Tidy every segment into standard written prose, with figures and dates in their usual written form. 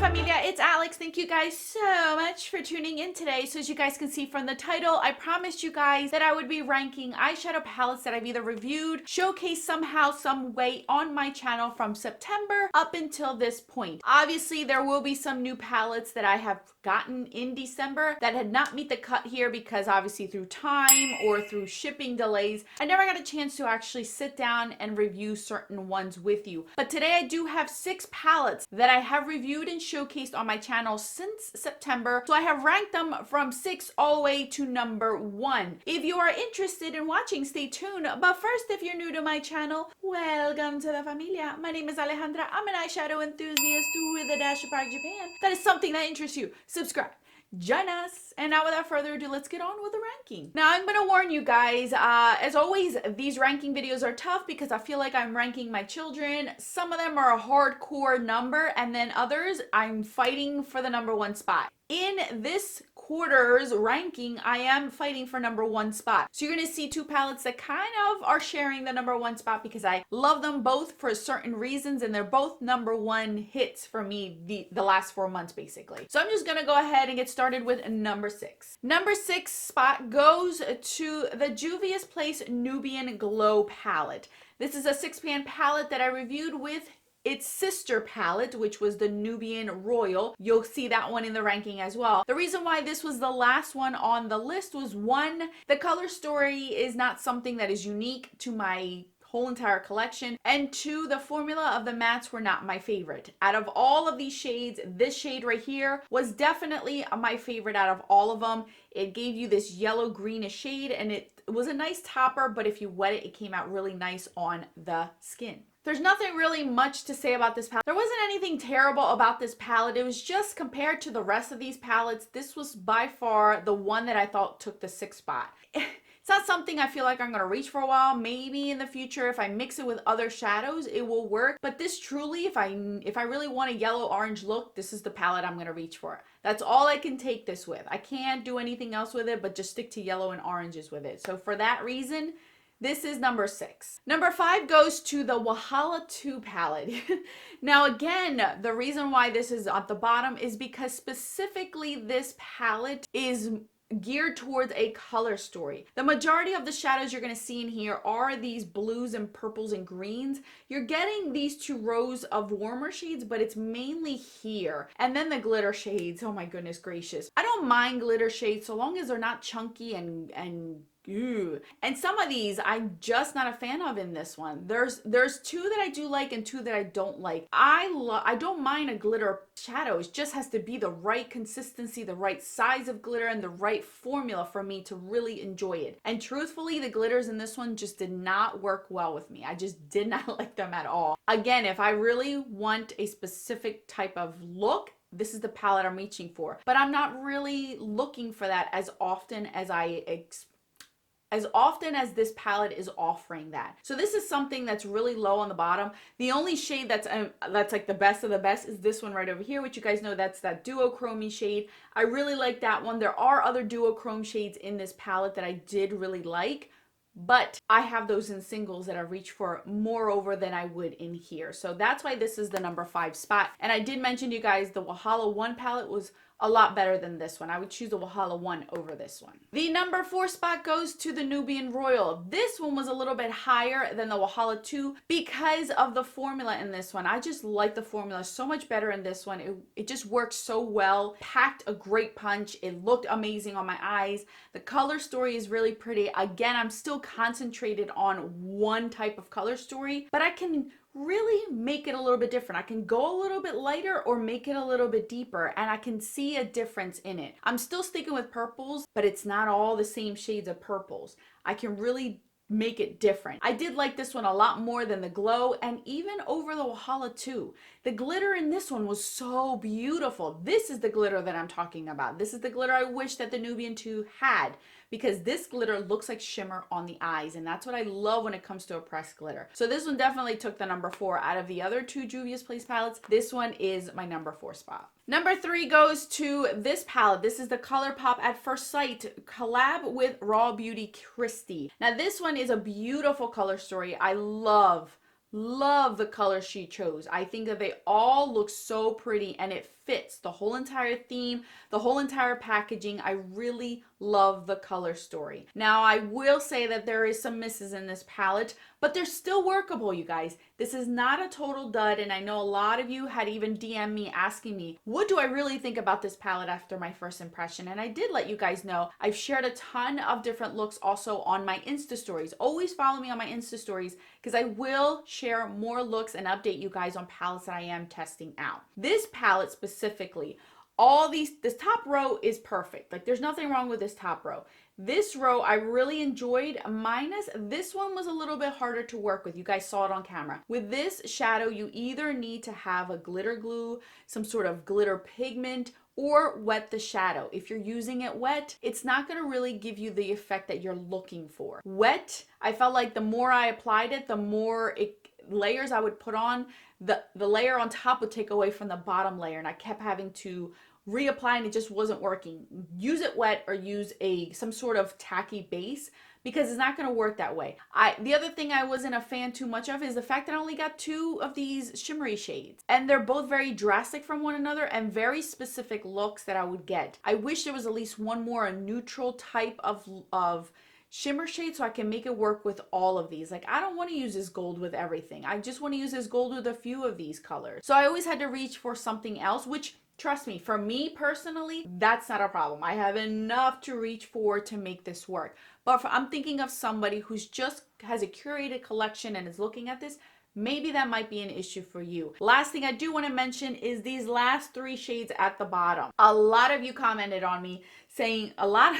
familia, it's Alex. Thank you guys so much for tuning in today. So as you guys can see from the title, I promised you guys that I would be ranking eyeshadow palettes that I've either reviewed, showcased somehow, some way on my channel from September up until this point. Obviously, there will be some new palettes that I have gotten in December that had not meet the cut here because obviously through time or through shipping delays, I never got a chance to actually sit down and review certain ones with you. But today I do have 6 palettes that I have reviewed and showcased on my channel since September. So I have ranked them from 6 all the way to number 1. If you are interested in watching, stay tuned. But first, if you're new to my channel, welcome to the familia. My name is Alejandra. I'm an eyeshadow enthusiast with a dash of Prague, Japan. That is something that interests you. Subscribe. Join us. And now without further ado, let's get on with the ranking. Now I'm going to warn you guys, as always, these ranking videos are tough because I feel like I'm ranking my children. Some of them are a hardcore number, and then others I'm fighting for the number 1 spot. In this quarter's ranking, I am fighting for number 1 spot. So you're going to see 2 palettes that kind of are sharing the number 1 spot because I love them both for certain reasons, and they're both number 1 hits for me the last 4 months basically. So I'm just going to go ahead and get started with number 6. Number 6 spot goes to the Juvia's Place Nubian Glow palette. This is a 6-pan palette that I reviewed with its sister palette, which was the Nubian Royal. You'll see that one in the ranking as well. The reason why this was the last one on the list was 1, the color story is not something that is unique to my whole entire collection, and 2, the formula of the mattes were not my favorite. Out of all of these shades, this shade right here was definitely my favorite out of all of them. It gave you this yellow greenish shade, and it was a nice topper, but if you wet it, it came out really nice on the skin. There's nothing really much to say about this palette. There wasn't anything terrible about this palette. It was just compared to the rest of these palettes, this was by far the one that I thought took the 6th spot. It's not something I feel like I'm going to reach for a while. Maybe in the future, if I mix it with other shadows, it will work. But this truly, if I really want a yellow-orange look, this is the palette I'm going to reach for. That's all I can take this with. I can't do anything else with it, but just stick to yellow and oranges with it. So for that reason, this is number 6. Number 5 goes to the Wahala 2 palette. Now again, the reason why this is at the bottom is because specifically this palette is geared towards a color story. The majority of the shadows you're going to see in here are these blues and purples and greens. You're getting these 2 rows of warmer shades, but it's mainly here. And then the glitter shades. Oh my goodness gracious. I don't mind glitter shades so long as they're not chunky and ew. And some of these I'm just not a fan of in this one. There's 2 that I do like and 2 that I don't like. I don't mind a glitter shadow. It just has to be the right consistency, the right size of glitter, and the right formula for me to really enjoy it. And truthfully, the glitters in this one just did not work well with me. I just did not like them at all. Again, if I really want a specific type of look, this is the palette I'm reaching for. But I'm not really looking for that as often as this palette is offering that. So this is something that's really low on the bottom. The only shade that's like the best of the best is this one right over here, which you guys know that's that duochrome shade. I really like that one. There are other duochrome shades in this palette that I did really like, but I have those in singles that I reach for moreover than I would in here. So that's why this is the number 5 spot. And I did mention to you guys the Wahala 1 palette was a lot better than this one. I would choose the Wahala 1 over this one. The number 4 spot goes to the Nubian Royal. This one was a little bit higher than the Wahala 2 because of the formula in this one. I just like the formula so much better in this one. It just worked so well, packed a great punch. It looked amazing on my eyes. The color story is really pretty. Again, I'm still concentrated on one type of color story, but I can really make it a little bit different. I can go a little bit lighter or make it a little bit deeper, and I can see a difference in it. I'm still sticking with purples, but it's not all the same shades of purples. I can really make it different. I did like this one a lot more than the glow, and even over the Wahala 2. The glitter in this one was so beautiful. This is the glitter that I'm talking about. This is the glitter I wish that the Nubian 2 had, because this glitter looks like shimmer on the eyes, and that's what I love when it comes to a pressed glitter. So this one definitely took the number 4 out of the other 2 Juvia's Place palettes. This one is my number 4 spot. Number 3 goes to this palette. This is the ColourPop at First Sight collab with Raw Beauty Christie. Now this one is a beautiful color story. I love the colors she chose. I think that they all look so pretty, and it fits the whole entire theme, the whole entire packaging. I really love the color story. Now, I will say that there is some misses in this palette, but they're still workable, you guys. This is not a total dud, and I know a lot of you had even DM'd me asking me, what do I really think about this palette after my first impression? And I did let you guys know. I've shared a ton of different looks also on my Insta stories. Always follow me on my Insta stories because I will share more looks and update you guys on palettes that I am testing out. This palette specifically, this top row is perfect. Like, there's nothing wrong with this top row. This row I really enjoyed, minus this one was a little bit harder to work with. You guys saw it on camera. With this shadow, you either need to have a glitter glue, some sort of glitter pigment, or wet the shadow. If you're using it wet, it's not going to really give you the effect that you're looking for. Wet, I felt like the more I applied it, the more layers I would put on, the layer on top would take away from the bottom layer, and I kept having to reapply and it just wasn't working. Use it wet or use some sort of tacky base, because it's not going to work that way. The other thing I wasn't a fan too much of is the fact that I only got 2 of these shimmery shades, and they're both very drastic from one another and very specific looks that I would get. I wish there was at least one more, a neutral type of shimmer shade, so I can make it work with all of these. Like, I don't want to use this gold with everything. I just want to use this gold with a few of these colors. So I always had to reach for something else, which, trust me, for me personally, that's not a problem. I have enough to reach for to make this work. But I'm thinking of somebody who's just has a curated collection and is looking at this, maybe that might be an issue for you. Last thing I do want to mention is these last 3 shades at the bottom. A lot of you commented on me saying, a lot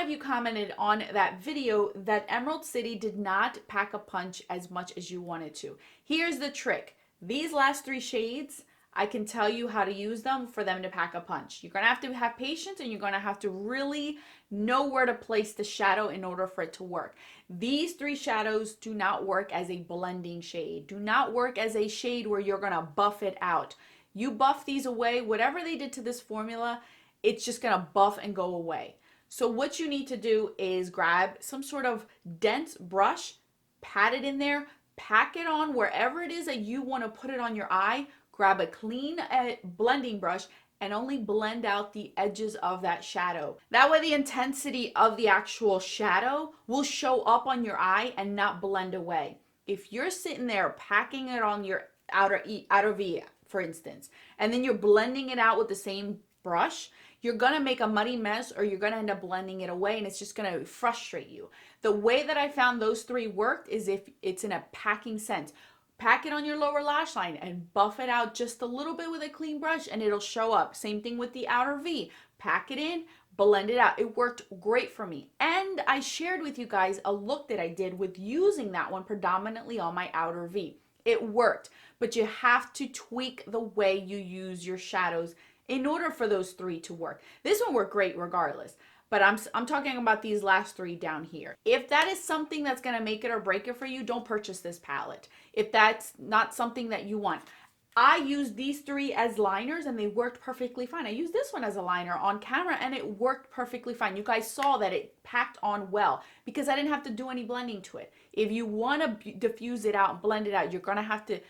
of you commented on that video that Emerald City did not pack a punch as much as you wanted to. Here's the trick. These last 3 shades, I can tell you how to use them for them to pack a punch. You're going to have patience, and you're going to have to really know where to place the shadow in order for it to work. These 3 shadows do not work as a blending shade. Do not work as a shade where you're going to buff it out. You buff these away, whatever they did to this formula, it's just going to buff and go away. So what you need to do is grab some sort of dense brush, pat it in there, pack it on wherever it is that you want to put it on your eye. Grab a clean blending brush and only blend out the edges of that shadow. That way the intensity of the actual shadow will show up on your eye and not blend away. If you're sitting there packing it on your outer V, for instance, and then you're blending it out with the same brush, you're gonna make a muddy mess, or you're gonna end up blending it away, and it's just gonna frustrate you. The way that I found those 3 worked is if it's in a packing sense. Pack it on your lower lash line and buff it out just a little bit with a clean brush, and it'll show up. Same thing with the outer V. Pack it in, blend it out. It worked great for me. And I shared with you guys a look that I did with using that one predominantly on my outer V. It worked, but you have to tweak the way you use your shadows in order for those 3 to work. This one worked great regardless. But I'm talking about these last 3 down here. If that is something that's going to make it or break it for you, don't purchase this palette. If that's not something that you want. I used these 3 as liners and they worked perfectly fine. I used this one as a liner on camera and it worked perfectly fine. You guys saw that it packed on well because I didn't have to do any blending to it. If you want to diffuse it out and blend it out, you're going to have to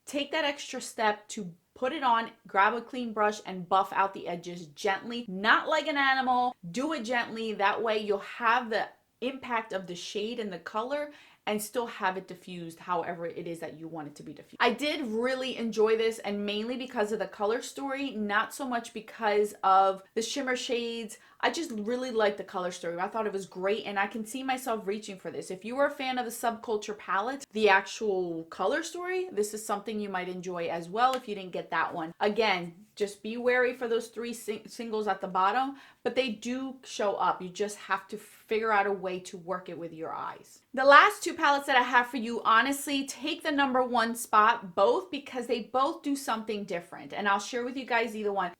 take that extra step to put it on, grab a clean brush, and buff out the edges gently, not like an animal. Do it gently. That way you'll have the impact of the shade and the color and still have it diffused however it is that you want it to be diffused. I did really enjoy this, and mainly because of the color story, not so much because of the shimmer shades. I just really liked the color story. I thought it was great, and I can see myself reaching for this. If you were a fan of the Subculture palette, the actual color story, this is something you might enjoy as well if you didn't get that one. Again, just be wary for those 3 singles at the bottom, but they do show up. You just have to figure out a way to work it with your eyes. The last 2 palettes that I have for you, honestly, take the #1 spot, both because they both do something different, and I'll share with you guys either one.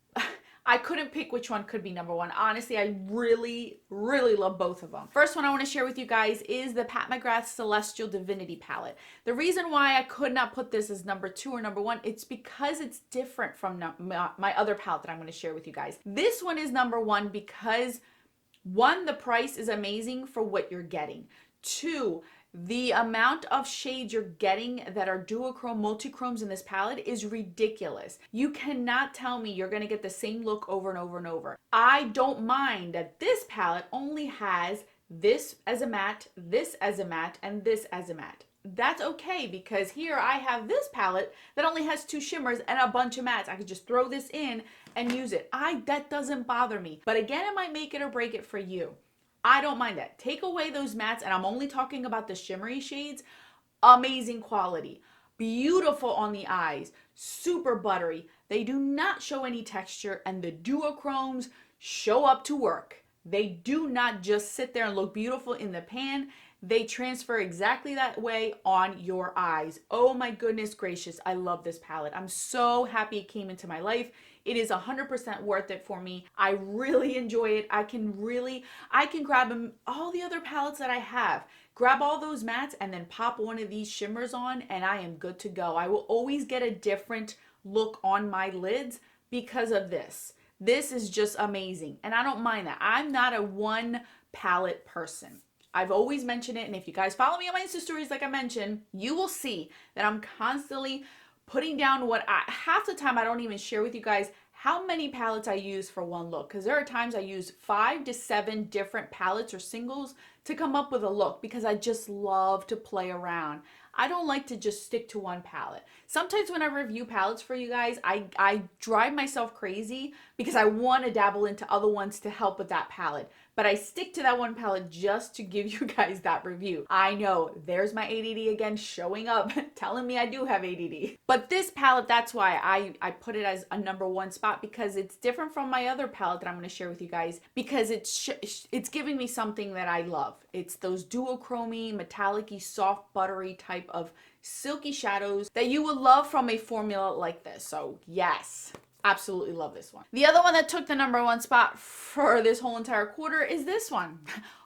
I couldn't pick which one could be #1. Honestly, I really, really love both of them. First one I want to share with you guys is the Pat McGrath Celestial Divinity palette. The reason why I could not put this as #2 or #1, it's because it's different from my other palette that I'm going to share with you guys. This one is #1 because, 1, the price is amazing for what you're getting. 2, The amount of shades you're getting that are duochrome, multichromes in this palette is ridiculous. You cannot tell me you're gonna get the same look over and over and over. I don't mind that this palette only has this as a matte, this as a matte, and this as a matte. That's okay, because here I have this palette that only has 2 shimmers and a bunch of mattes. I could just throw this in and use it. That doesn't bother me. But again, it might make it or break it for you. I don't mind that. Take away those mattes, and I'm only talking about the shimmery shades. Amazing quality. Beautiful on the eyes. Super buttery. They do not show any texture, and the duochromes show up to work. They do not just sit there and look beautiful in the pan. They transfer exactly that way on your eyes. Oh my goodness gracious, I love this palette. I'm so happy it came into my life. It is 100% worth it for me. I really enjoy it. I can grab all the other palettes that I have, grab all those mattes, and then pop one of these shimmers on, and I am good to go. I will always get a different look on my lids because of this. This is just amazing, and I don't mind that. I'm not a one palette person. I've always mentioned it, and if you guys follow me on my Insta stories, like I mentioned, you will see that I'm constantly putting down half the time I don't even share with you guys how many palettes I use for one look, because there are times I use 5 to 7 different palettes or singles to come up with a look, because I just love to play around. I don't like to just stick to one palette. Sometimes when I review palettes for you guys, I drive myself crazy because I want to dabble into other ones to help with that palette. But I stick to that one palette just to give you guys that review. I know, there's my ADD again showing up, telling me I do have ADD. But this palette, that's why I put it as a #1 spot, because it's different from my other palette that I'm going to share with you guys, because it's giving me something that I love. It's those duochromy, metallic-y, soft, buttery type of silky shadows that you would love from a formula like this. So yes, absolutely love this one. The other one that took the #1 spot for this whole entire quarter is this one.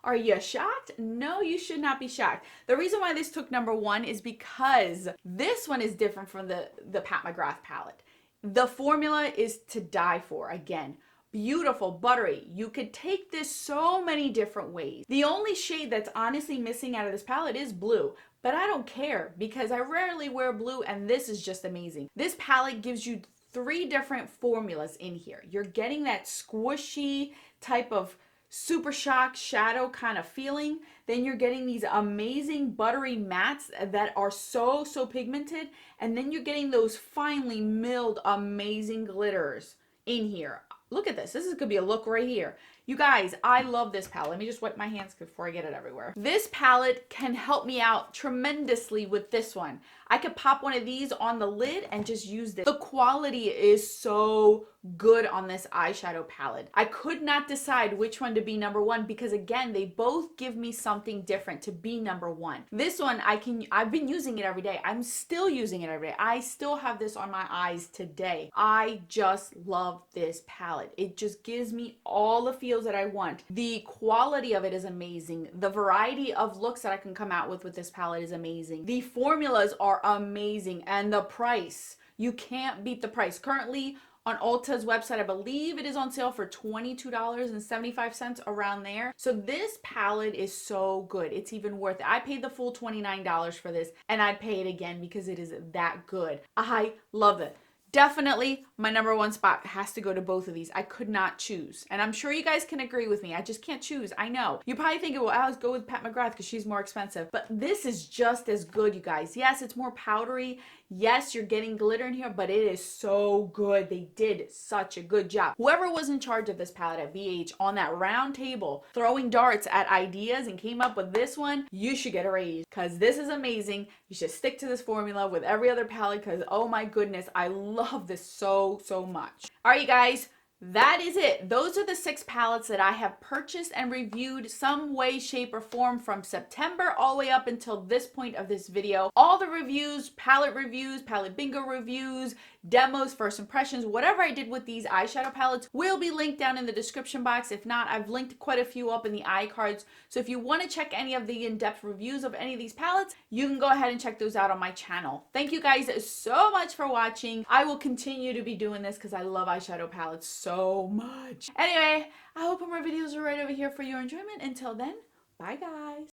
Are you shocked? No, you should not be shocked. The reason why this took #1 is because this one is different from the Pat McGrath palette. The formula is to die for. Again, beautiful, buttery. You could take this so many different ways. The only shade that's honestly missing out of this palette is blue, but I don't care because I rarely wear blue, and this is just amazing. This palette gives you 3 different formulas in here. You're getting that squishy type of super shock shadow kind of feeling. Then you're getting these amazing buttery mattes that are so pigmented. And then you're getting those finely milled amazing glitters in here. Look at this. This is gonna be a look right here. You guys, I love this palette. Let me just wipe my hands before I get it everywhere. This palette can help me out tremendously with this one. I could pop one of these on the lid and just use this. The quality is so good on this eyeshadow palette. I could not decide which one to be #1 because again, they both give me something different to be #1. This one, I've been using it every day. I'm still using it every day. I still have this on my eyes today. I just love this palette. It just gives me all the feels that I want. The quality of it is amazing. The variety of looks that I can come out with this palette is amazing. The formulas are amazing, and the price, you can't beat the price. Currently on Ulta's website, I believe it is on sale for $22.75, around there. So this palette is so good. It's even worth it. I paid the full $29 for this, and I'd pay it again because it is that good. I love it. Definitely my #1 spot has to go to both of these. I could not choose. And I'm sure you guys can agree with me. I just can't choose. I know. You're probably thinking, well, I'll go with Pat McGrath because she's more expensive. But this is just as good, you guys. Yes, it's more powdery. Yes, you're getting glitter in here, but it is so good. They did such a good job. Whoever was in charge of this palette at VH on that round table, throwing darts at ideas and came up with this one, you should get a raise because this is amazing. You should stick to this formula with every other palette because, oh my goodness, I love this so much. All right, you guys. That is it. Those are the 6 palettes that I have purchased and reviewed some way, shape, or form from September all the way up until this point of this video. All the reviews, palette bingo reviews, demos, first impressions, whatever I did with these eyeshadow palettes will be linked down in the description box. If not, I've linked quite a few up in the iCards. So if you want to check any of the in-depth reviews of any of these palettes, you can go ahead and check those out on my channel. Thank you guys so much for watching. I will continue to be doing this because I love eyeshadow palettes so much. Anyway, I hope more videos are right over here for your enjoyment. Until then, bye guys.